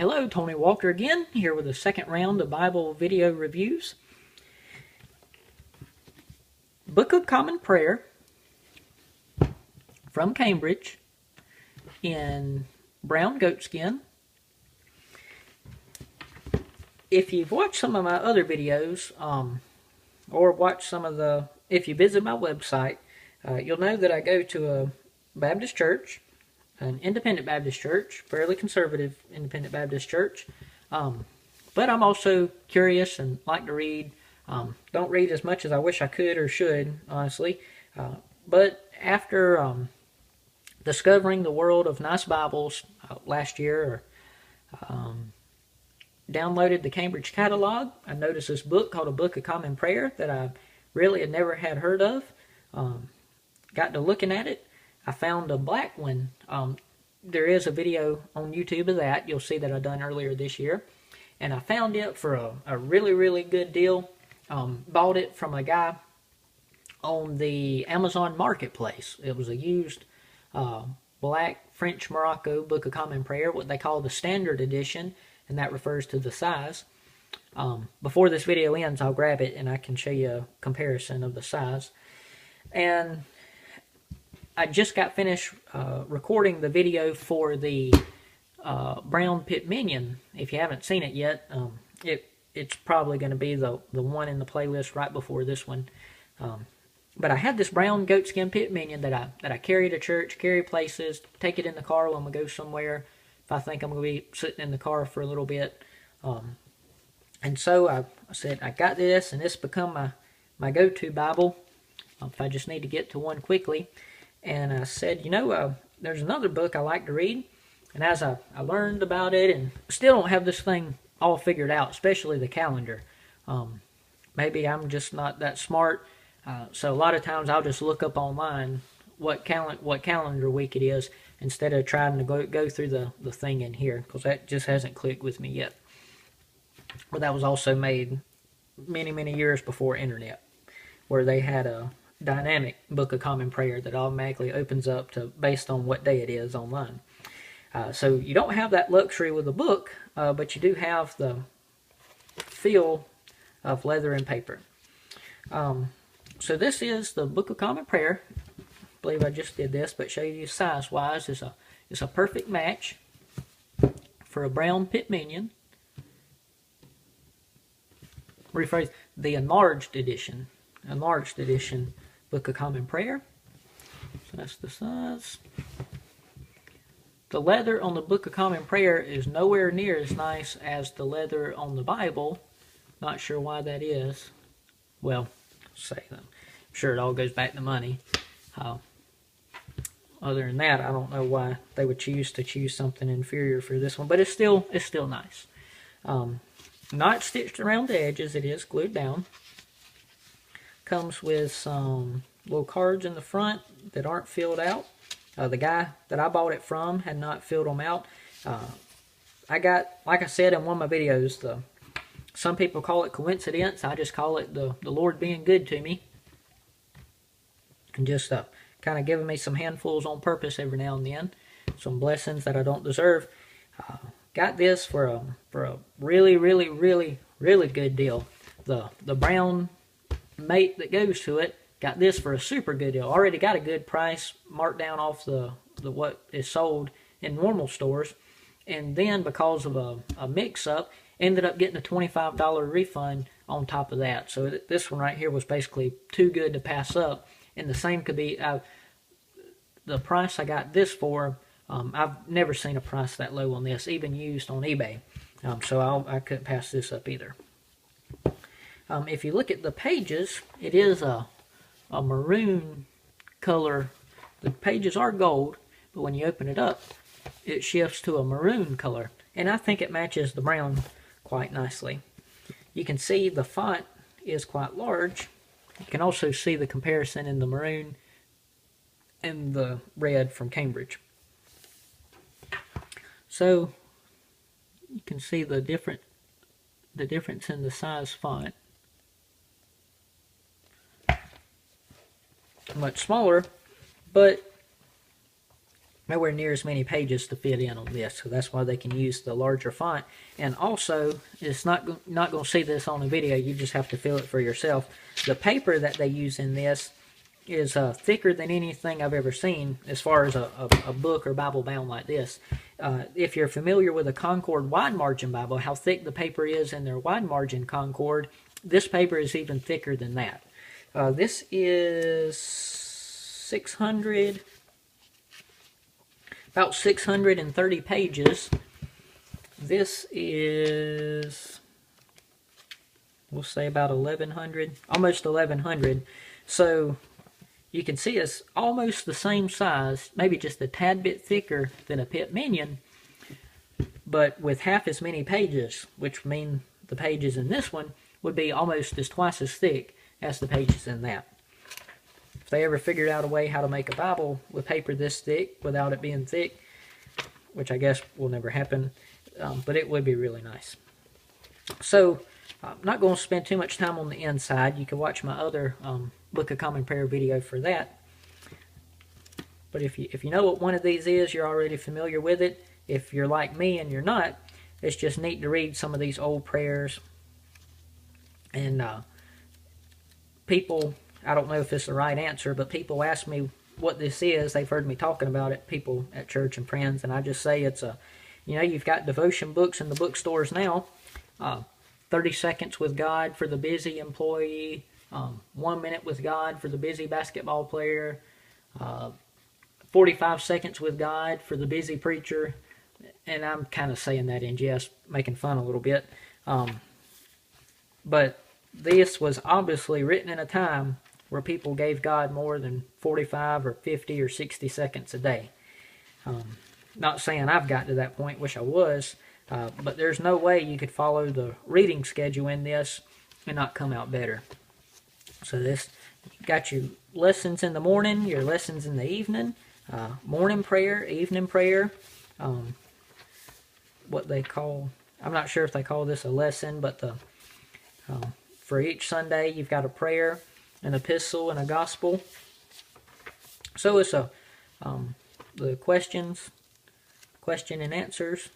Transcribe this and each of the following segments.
Hello, Tony Walker again, here with the second round of Bible video reviews. Book of Common Prayer from Cambridge in brown goatskin. If you've watched some of my other videos, or watched some of if you visit my website, you'll know that I go to a Baptist church, an independent Baptist church, fairly conservative independent Baptist church. But I'm also curious and like to read. Don't read as much as I wish I could or should, honestly. But after discovering the world of nice Bibles last year, downloaded the Cambridge catalog, I noticed this book called A Book of Common Prayer that I really had never heard of. Got to looking at it. I found a black one. There is a video on YouTube of that. You'll see that I done earlier this year. And I found it for a really, really good deal. Bought it from a guy on the Amazon Marketplace. It was a used black French Morocco Book of Common Prayer, what they call the Standard Edition, and that refers to the size. Before this video ends, I'll grab it and I can show you a comparison of the size. And I just got finished recording the video for the brown Pitt Minion. If you haven't seen it yet, it's probably going to be the one in the playlist right before this one. But I had this brown goatskin Pitt Minion that I carry to church, carry places, take it in the car when we go somewhere, if I think I'm going to be sitting in the car for a little bit. And so I said, I got this, and it's become my go-to Bible if I just need to get to one quickly. And I said, there's another book I like to read. And as I learned about it, and still don't have this thing all figured out, especially the calendar. Maybe I'm just not that smart. So a lot of times I'll just look up online what calendar week it is instead of trying to go through the thing in here, because that just hasn't clicked with me yet. But that was also made many, many years before internet, where they had a dynamic Book of Common Prayer that automatically opens up to based on what day it is online. So you don't have that luxury with a book, but you do have the feel of leather and paper. So this is the Book of Common Prayer. I believe I just did this, but show you size-wise. It's a perfect match for a brown Pitt Minion. Rephrase, the Enlarged edition. Enlarged edition Book of Common Prayer. So that's the size. The leather on the Book of Common Prayer is nowhere near as nice as the leather on the Bible. Not sure why that is. Well, say that. I'm sure it all goes back to money. Other than that, I don't know why they would choose something inferior for this one, but it's still nice. Not stitched around the edges; it is glued down. Comes with some little cards in the front that aren't filled out. The guy that I bought it from had not filled them out. I got, like I said in one of my videos, some people call it coincidence. I just call it the Lord being good to me. And just kind of giving me some handfuls on purpose every now and then. Some blessings that I don't deserve. Got this for a really, really, really, really good deal. The brown mate that goes to it, got this for a super good deal. Already got a good price marked down off the what is sold in normal stores. And then because of a mix-up, ended up getting a $25 refund on top of that. So this one right here was basically too good to pass up. And the same could be the price I got this for. I've never seen a price that low on this, even used on eBay. So I couldn't pass this up either. If you look at the pages, it is a maroon color. The pages are gold, but when you open it up, it shifts to a maroon color. And I think it matches the brown quite nicely. You can see the font is quite large. You can also see the comparison in the maroon and the red from Cambridge. So you can see the difference in the size font. Much smaller, but nowhere near as many pages to fit in on this, so that's why they can use the larger font. And also, it's not going to see this on a video, you just have to feel it for yourself. The paper that they use in this is thicker than anything I've ever seen as far as a book or Bible bound like this. If you're familiar with a Concord wide margin Bible, how thick the paper is in their wide margin Concord, this paper is even thicker than that. This is 600, about 630 pages. This is, we'll say about 1100, almost 1100. So you can see it's almost the same size, maybe just a tad bit thicker than a Pitt Minion, but with half as many pages, which mean the pages in this one would be almost twice as thick as the pages in that. If they ever figured out a way how to make a Bible with paper this thick without it being thick, which I guess will never happen, but it would be really nice. So I'm not going to spend too much time on the inside. You can watch my other Book of Common Prayer video for that. But if you know what one of these is, you're already familiar with it. If you're like me and you're not, it's just neat to read some of these old prayers. And people, I don't know if it's the right answer, but people ask me what this is. They've heard me talking about it, people at church and friends, and I just say it's a, you've got devotion books in the bookstores now. 30 seconds with God for the busy employee, 1 minute with God for the busy basketball player, 45 seconds with God for the busy preacher. And I'm kind of saying that in jest, making fun a little bit. But this was obviously written in a time where people gave God more than 45 or 50 or 60 seconds a day. Not saying I've got to that point, wish I was, but there's no way you could follow the reading schedule in this and not come out better. So this, you got your lessons in the morning, your lessons in the evening, morning prayer, evening prayer, what they call, I'm not sure if they call this a lesson, but the for each Sunday you've got a prayer, an epistle, and a gospel. So it's the question and answers.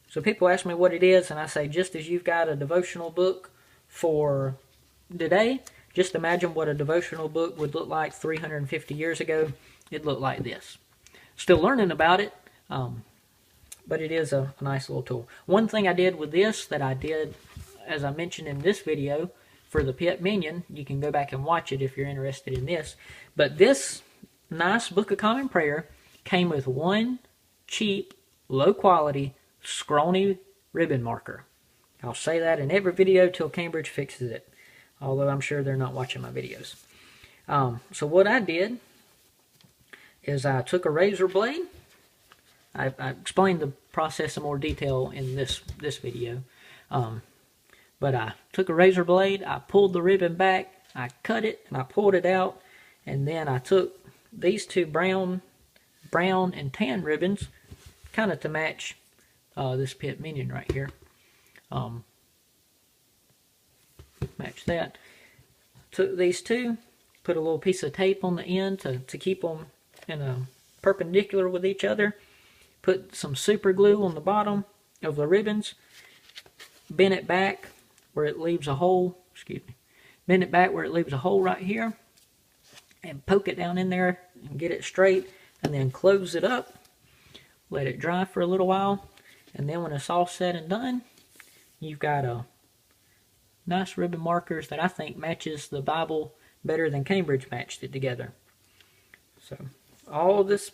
So people ask me what it is, and I say, just as you've got a devotional book for today, just imagine what a devotional book would look like 350 years ago. It looked like this. Still learning about it, but it is a nice little tool. One thing I did with this that I did, as I mentioned in this video, for the Pitt Minion, you can go back and watch it if you're interested in this, but this nice Book of Common Prayer came with one cheap, low-quality, scrawny ribbon marker. I'll say that in every video till Cambridge fixes it, although I'm sure they're not watching my videos. So what I did is I took a razor blade. I explained the process in more detail in this video. But I took a razor blade, I pulled the ribbon back, I cut it, and I pulled it out, and then I took these two brown and tan ribbons, kind of to match this Pitt Minion right here. Match that. Took these two, put a little piece of tape on the end to keep them in a perpendicular with each other. Put some super glue on the bottom of the ribbons. Bend it back where it leaves a hole. Bend it back where it leaves a hole right here, and poke it down in there and get it straight, and then close it up. Let it dry for a little while, and then when it's all said and done, you've got a nice ribbon markers that I think matches the Bible better than Cambridge matched it together. So all this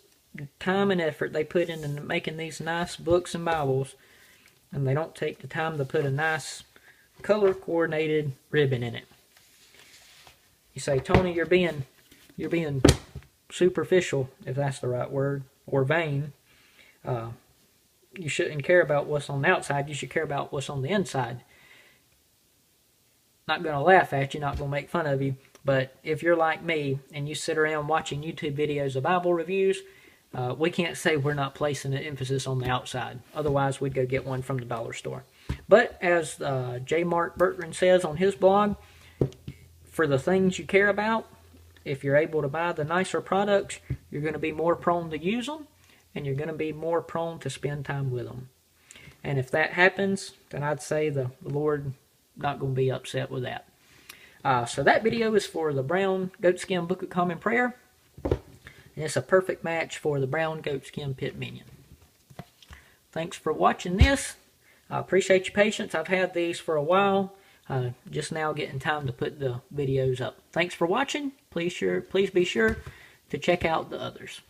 time and effort they put into making these nice books and Bibles, and they don't take the time to put a nice color coordinated ribbon in it. You say, Tony, you're being superficial, if that's the right word, or vain. You shouldn't care about what's on the outside, you should care about what's on the inside. Not going to laugh at you, not going to make fun of you, but if you're like me and you sit around watching YouTube videos of Bible reviews, we can't say we're not placing an emphasis on the outside. Otherwise, we'd go get one from the dollar store. But as J. Mark Bertrand says on his blog, for the things you care about, if you're able to buy the nicer products, you're going to be more prone to use them, and you're going to be more prone to spend time with them. And if that happens, then I'd say the Lord not going to be upset with that. So that video is for the brown goatskin Book of Common Prayer. And it's a perfect match for the brown goatskin Pitt Minion. Thanks for watching this. I appreciate your patience. I've had these for a while. Just now getting time to put the videos up. Thanks for watching. Please be sure to check out the others.